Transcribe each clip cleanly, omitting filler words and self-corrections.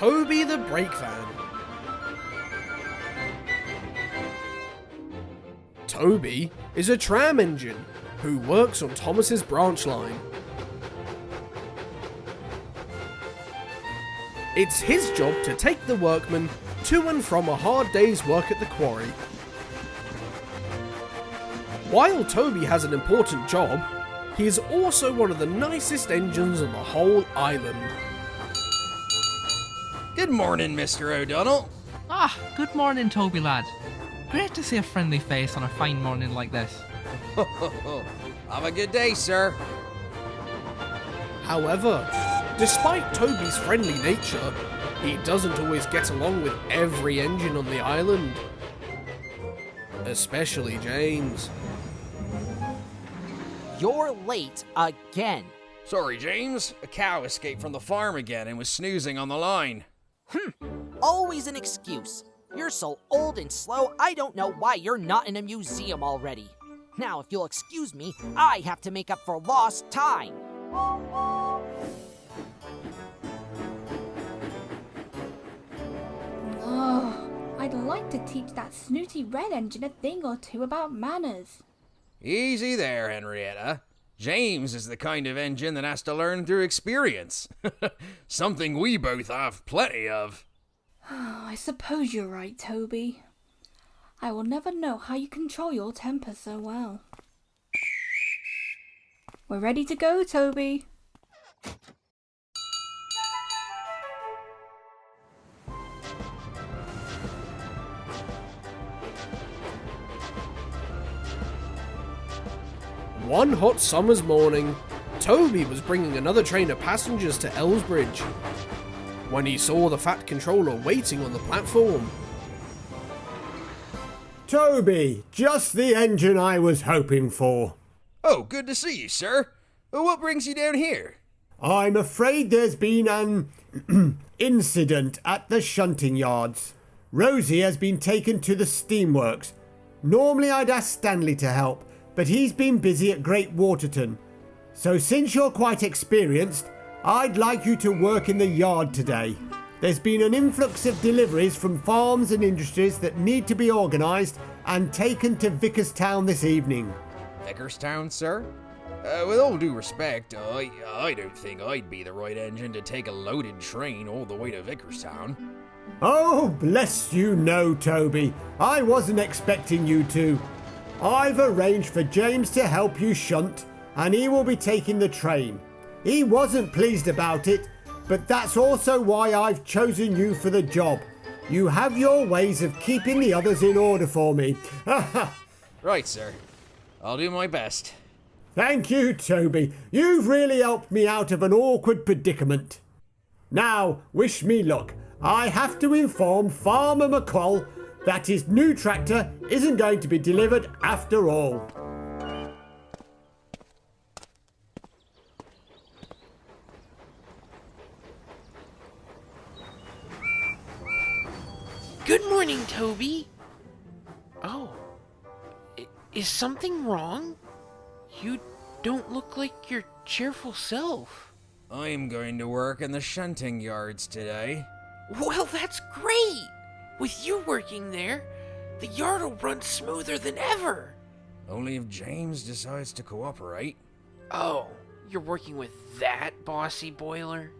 Toby the Brake Van. Toby is a tram engine who works on Thomas's branch line. It's his job to take the workmen to and from a hard day's work at the quarry. While Toby has an important job, he is also one of the nicest engines on the whole island. Good morning, Mr. O'Donnell. Ah, good morning, Toby lad. Great to see a friendly face on a fine morning like this. Have a good day, sir. However, despite Toby's friendly nature, he doesn't always get along with every engine on the island. Especially James. You're late again. Sorry, James. A cow escaped from the farm again and was snoozing on the line. Always an excuse. You're so old and slow, I don't know why you're not in a museum already. Now, if you'll excuse me, I have to make up for lost time. Oh, I'd like to teach that snooty red engine a thing or two about manners. Easy there, Henrietta. James is the kind of engine that has to learn through experience. Something we both have plenty of. I suppose you're right, Toby. I will never know how you control your temper so well. We're ready to go, Toby. One hot summer's morning, Toby was bringing another train of passengers to Ellsbridge when he saw the Fat Controller waiting on the platform. Toby, just the engine I was hoping for. Oh, good to see you, sir. What brings you down here? I'm afraid there's been an incident at the shunting yards. Rosie has been taken to the steamworks. Normally I'd ask Stanley to help, but he's been busy at Great Waterton. So since you're quite experienced, I'd like you to work in the yard today. There's been an influx of deliveries from farms and industries that need to be organised and taken to Vicarstown this evening. Vicarstown, sir? With all due respect, I don't think I'd be the right engine to take a loaded train all the way to Vicarstown. Oh, bless you, no, Toby. I wasn't expecting you to. I've arranged for James to help you shunt, and he will be taking the train. He wasn't pleased about it, but that's also why I've chosen you for the job. You have your ways of keeping the others in order for me. Right, sir. I'll do my best. Thank you, Toby. You've really helped me out of an awkward predicament. Now, wish me luck. I have to inform Farmer McCall that his new tractor isn't going to be delivered after all. Good morning, Toby. Oh, is something wrong? You don't look like your cheerful self. I'm going to work in the shunting yards today. Well, that's great. With you working there, the yard will run smoother than ever. Only if James decides to cooperate. Oh, you're working with that bossy boiler?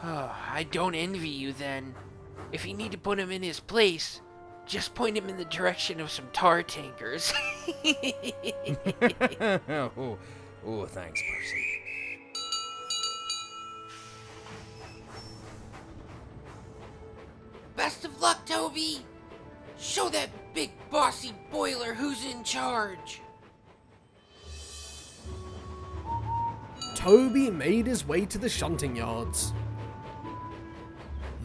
Oh, I don't envy you then. If you need to put him in his place, just point him in the direction of some tar tankers. oh, thanks, Percy. Best of luck, Toby. Show that big bossy boiler who's in charge. Toby made his way to the shunting yards.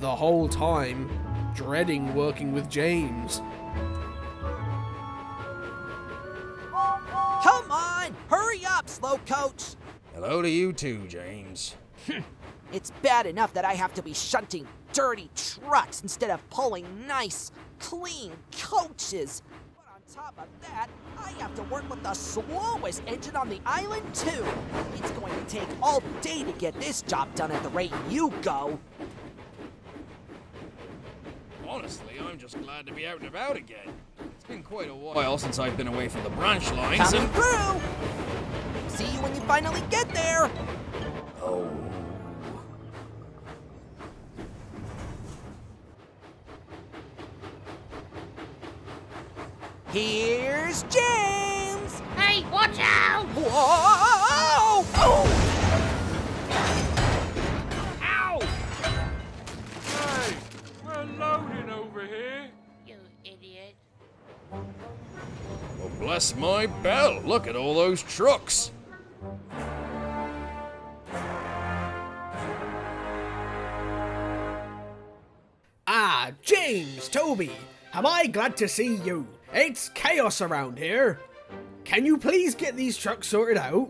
The whole time, dreading working with James. Come on! Hurry up, slow coach! Hello to you too, James. It's bad enough that I have to be shunting dirty trucks instead of pulling nice, clean coaches. But on top of that, I have to work with the slowest engine on the island too. It's going to take all day to get this job done at the rate you go. Honestly, I'm just glad to be out and about again. It's been quite a while since I've been away from the branch lines Coming and... through! See you when you finally get there! Oh. Here's James! Hey, watch out! Whoa! Oh! Ow! Hey, we're loading over here. You idiot. Well, bless my bell. Look at all those trucks. Ah, James, Toby, am I glad to see you. It's chaos around here. Can you please get these trucks sorted out?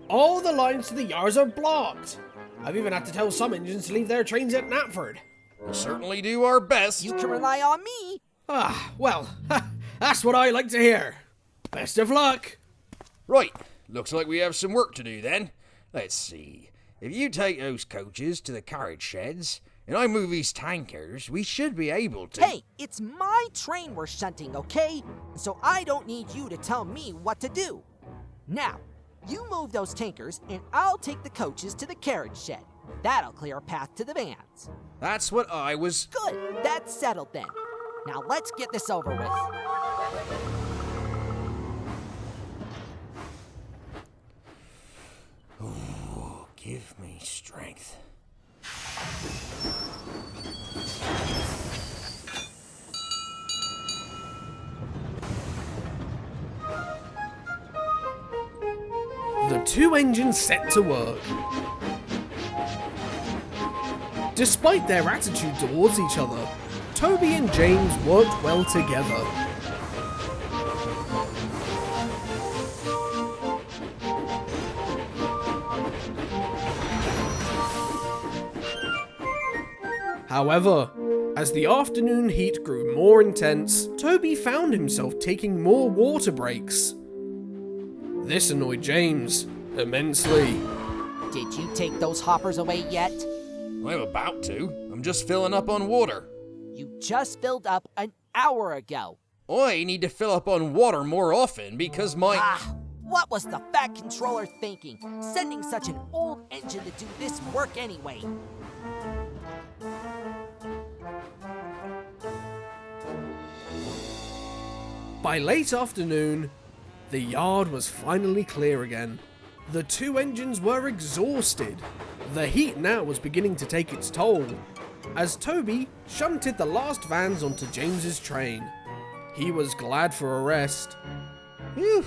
All the lines to the yards are blocked. I've even had to tell some engines to leave their trains at Knapford. We'll certainly do our best. You can rely on me! Ah, well, that's what I like to hear. Best of luck. Right, looks like we have some work to do then. Let's see. If you take those coaches to the carriage sheds, and I move these tankers, we should be able to... Hey, it's my train we're shunting, okay? So I don't need you to tell me what to do. Now, you move those tankers, and I'll take the coaches to the carriage shed. That'll clear a path to the vans. That's what I was... Good, that's settled then. Now let's get this over with. Ooh, give me strength. The two engines set to work. Despite their attitude towards each other, Toby and James worked well together. However, as the afternoon heat grew more intense, Toby found himself taking more water breaks. This annoyed James immensely. Did you take those hoppers away yet? I'm about to. I'm just filling up on water. You just filled up an hour ago. I need to fill up on water more often because my... Ah, what was the Fat Controller thinking? Sending such an old engine to do this work anyway. By late afternoon, the yard was finally clear again. The two engines were exhausted. The heat now was beginning to take its toll, as Toby shunted the last vans onto James's train. He was glad for a rest. Whew.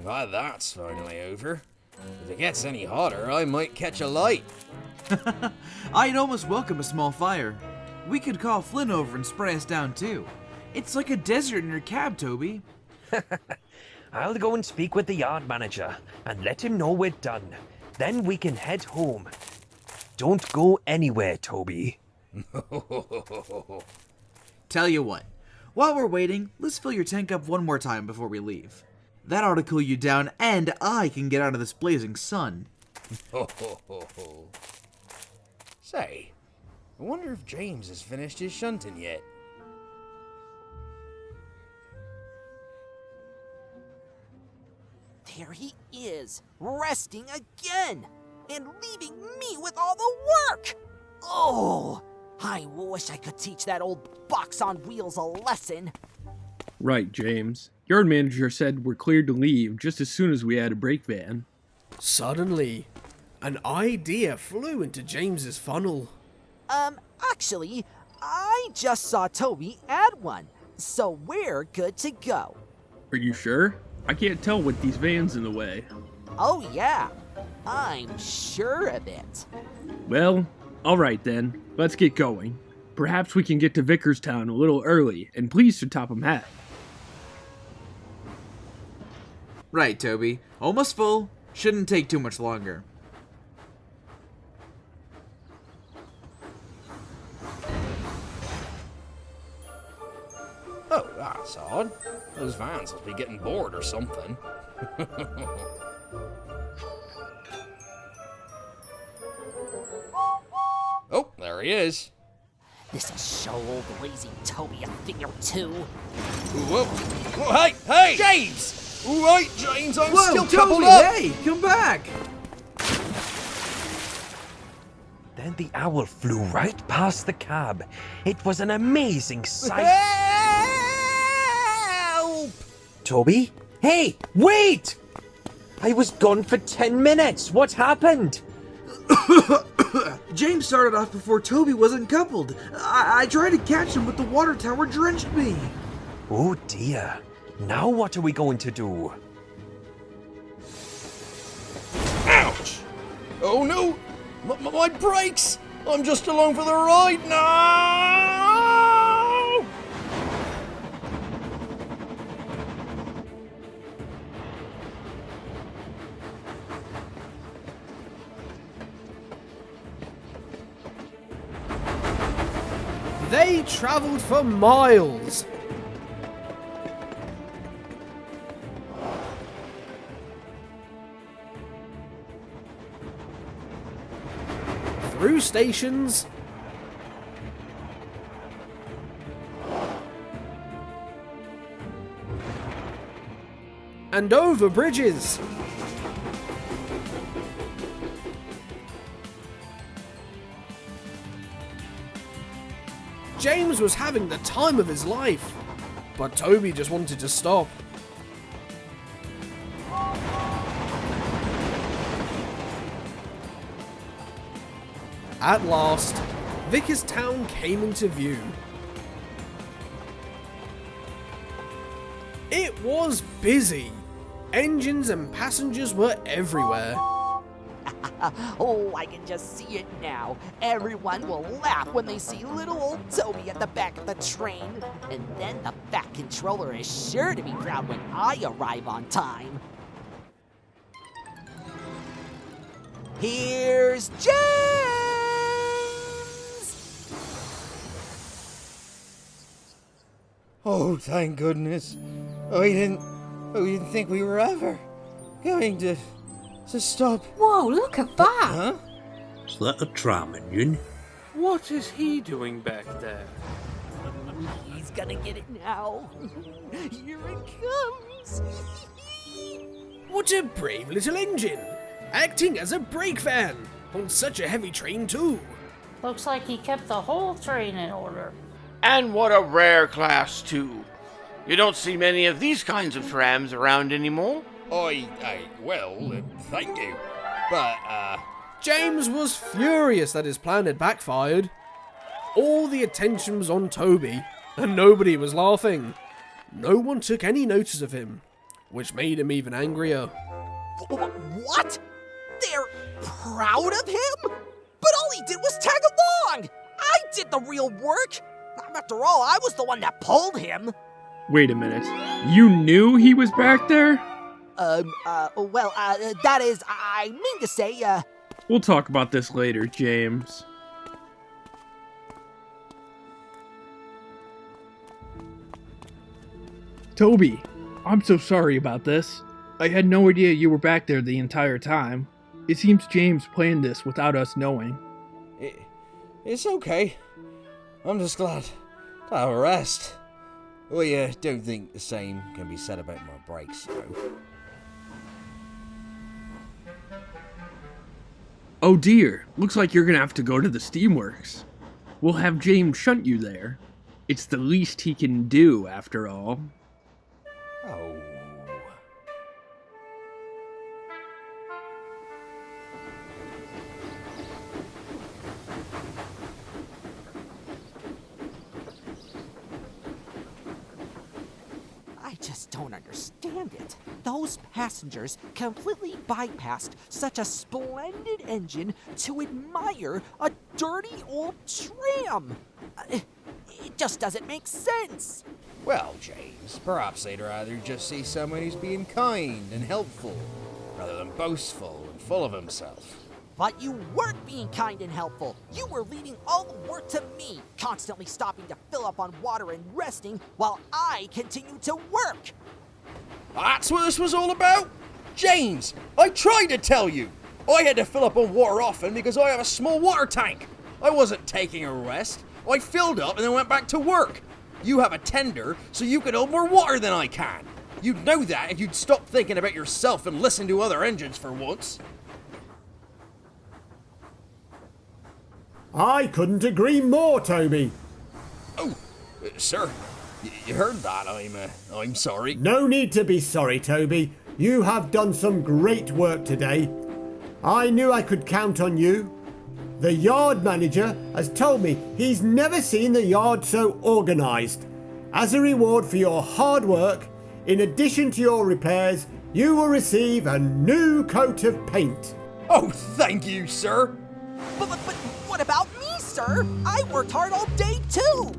Glad that's finally over. If it gets any hotter, I might catch a light. I'd almost welcome a small fire. We could call Flynn over and spray us down too. It's like a desert in your cab, Toby. I'll go and speak with the yard manager and let him know we're done. Then we can head home. Don't go anywhere, Toby. Tell you what, while we're waiting, let's fill your tank up one more time before we leave. That ought to cool you down, and I can get out of this blazing sun. Say, I wonder if James has finished his shunting yet. There he is, resting again, and leaving me with all the work! Oh, I wish I could teach that old box on wheels a lesson. Right, James. Yard manager said we're cleared to leave just as soon as we had a brake van. Suddenly, an idea flew into James's funnel. Actually, I just saw Toby add one, so we're good to go. Are you sure? I can't tell with these vans in the way. Oh yeah, I'm sure of it. Well, alright then. Let's get going. Perhaps we can get to Vicarstown a little early, and please to Topham Hat. Right, Toby. Almost full. Shouldn't take too much longer. Oh, that's odd. Those vans must be getting bored or something. Oh, there he is. This'll show old lazy Toby a thing or two. Whoa. Whoa, hey, James! All right, James, I'm Whoa, still Toby, coupled up. hey, come back! Then the owl flew right past the cab. It was an amazing sight. Help! Toby? Hey, wait! I was gone for 10 minutes. What happened? James started off before Toby was uncoupled. I tried to catch him, but the water tower drenched me. Oh dear. Now what are we going to do? Ouch! Oh no! My brakes! I'm just along for the ride now! They travelled for miles. Through stations. And over bridges. James was having the time of his life, but Toby just wanted to stop. At last, Vicarstown came into view. It was busy. Engines and passengers were everywhere. Oh, I can just see it now. Everyone will laugh when they see little old Toby at the back of the train. And then the fat controller is sure to be proud when I arrive on time. Here's James! Oh, thank goodness. I didn't think we were ever going to stop. Whoa, look at that! Huh? Is that a tram engine? What is he doing back there? He's gonna get it now. Here it comes. What a brave little engine, acting as a brake van on such a heavy train too. Looks like he kept the whole train in order. And what a rare class, too. You don't see many of these kinds of trams around anymore. Well, thank you. But, James was furious that his plan had backfired. All the attention was on Toby, and nobody was laughing. No one took any notice of him, which made him even angrier. What? They're proud of him? But all he did was tag along! I did the real work! After all, I was the one that pulled him! Wait a minute. You knew he was back there? That is, I mean to say, We'll talk about this later, James. Toby, I'm so sorry about this. I had no idea you were back there the entire time. It seems James planned this without us knowing. it's okay. I'm just glad to have a rest. I don't think the same can be said about my brakes, though. Oh dear, looks like you're gonna have to go to the Steamworks. We'll have James shunt you there. It's the least he can do, after all. Oh. I just don't understand it. Those passengers completely bypassed such a splendid engine to admire a dirty old tram. It just doesn't make sense. Well, James, perhaps they'd rather just see someone who's being kind and helpful, rather than boastful and full of himself. But you weren't being kind and helpful. You were leaving all the work to me, constantly stopping to fill up on water and resting while I continued to work. That's what this was all about? James, I tried to tell you. I had to fill up on water often because I have a small water tank. I wasn't taking a rest. I filled up and then went back to work. You have a tender, so you can hold more water than I can. You'd know that if you'd stop thinking about yourself and listen to other engines for once. I couldn't agree more, Toby. Oh, sir, you heard that. I'm sorry. No need to be sorry, Toby. You have done some great work today. I knew I could count on you. The yard manager has told me he's never seen the yard so organised. As a reward for your hard work, in addition to your repairs, you will receive a new coat of paint. Oh, thank you, sir. But what about me, sir? I worked hard all day too.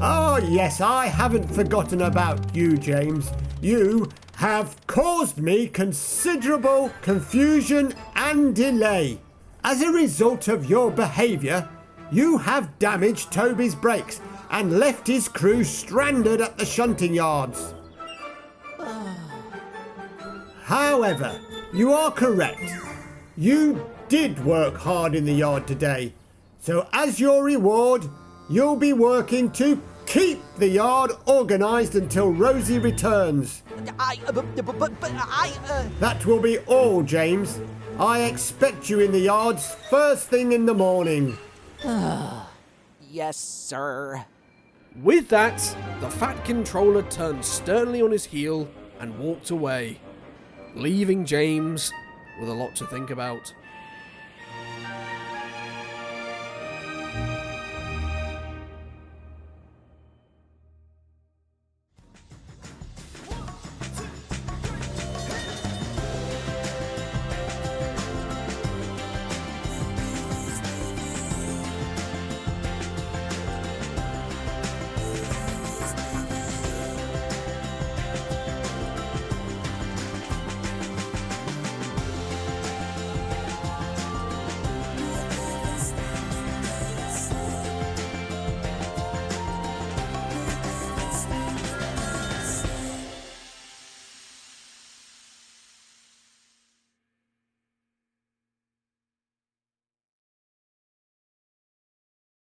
Oh yes, I haven't forgotten about you, James. You have caused me considerable confusion and delay. As a result of your behaviour, you have damaged Toby's brakes and left his crew stranded at the shunting yards. However, you are correct. You did work hard in the yard today. So as your reward, you'll be working to keep the yard organised until Rosie returns. That will be all, James. I expect you in the yards first thing in the morning. Yes, sir. With that, the Fat Controller turned sternly on his heel and walked away, leaving James with a lot to think about.